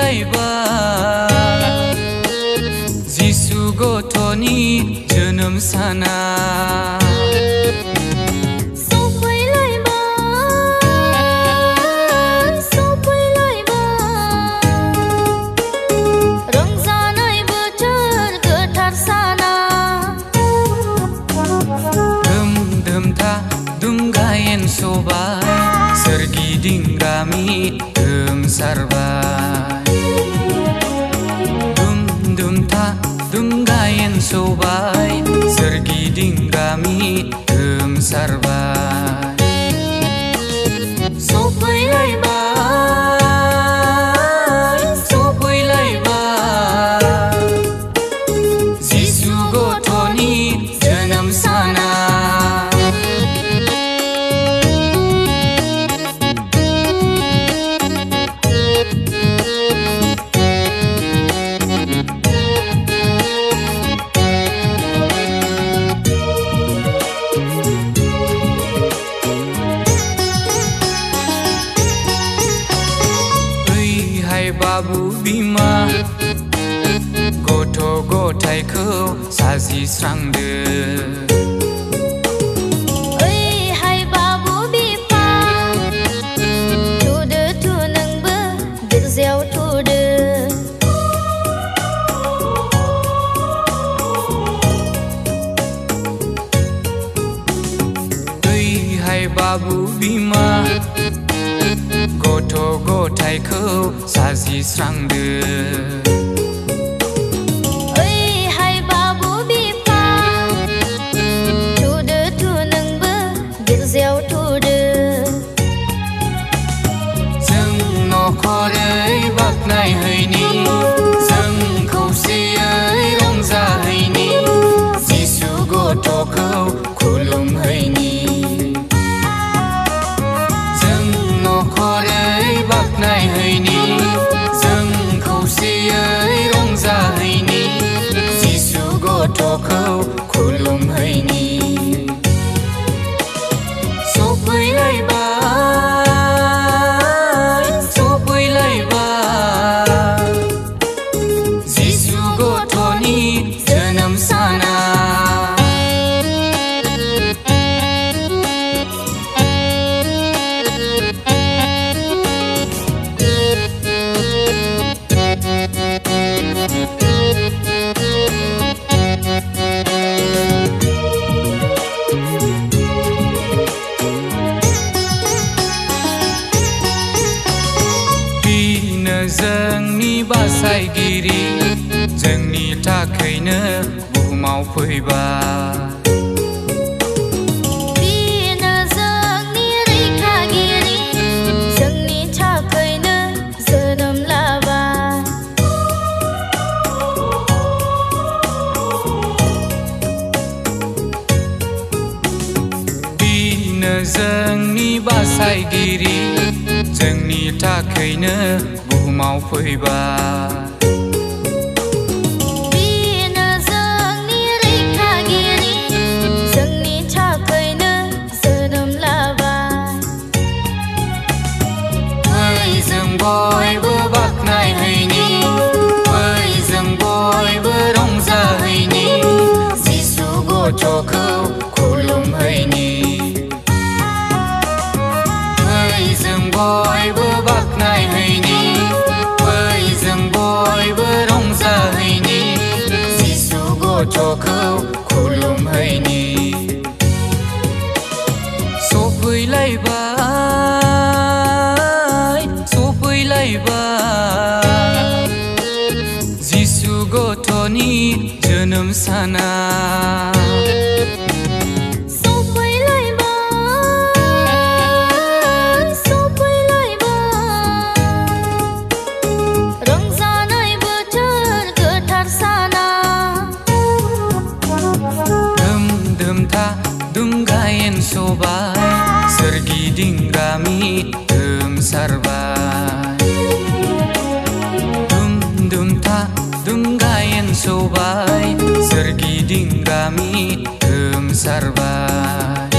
सफैलायबाय जिसु गथ'नि जोनोम साना सोबाय सोरगिदिं गामि गोमसारबाय दुम दुम था दुम गायेन सोबाय सोरगिदिं गामि गोमसारबाय सफैलायबाय सफैलायबाय जिसु गथ'नि जोनोम साना बाबु बिमा गथ' गथायखौ साजिस्रांदो ओइहाय बाबु बिफा थुदो थु नोंबो गिर्जायाव थुदो ओइहाय बाबु बिमा गथ' गथायखौ साजिस्रांदो ओइहाय बाबु बिफा थुदो थु नोंबो गिर्जायाव थुदो जों न'खरै बाख्नायहैनि जों खौसेयै रंजाहैनि जिसु गथ'खौ खुलुमहैनि बाख्नायहैनि जों खौसेयै रंजाहैनि जिसु गथ'खौ खुलुमहैनि सफैलायबाय सफैलायबाय जिसु गथ'नि जोनोम साना जोंनि बासायगिरि जोंनि थाखायनो बुहुमाव फैबाय बिनो जोंनि रैखागिरि जोंनि थाखायनो जोनोम लाबाय बिनो जोंनि बासायगिरि जोंनि थाखायनो बुहुमाव फैबाय बिनो जोंनि रैखागिरि जोंनि थाखायनो जोनोम लाबाय फै जों बयबो बाख्नायहैनि फै जों बयबो रंजाहैनि जिसु गथ'खौ खुलुमहैनि फै जों बयबो बाख्नायहैनि फै जों बयबो रंजाहैनि जिसु गथ'खौ खुलुमहैनि सफैलायबाय सफैलायबाय जिसु गथ'नि जोनोम साना सोबाय सोरगिदिं गामि गोमसारबाय दुम दुम था दुम गायेन सोबाय सोरगिदिं गामि गोमसारबाय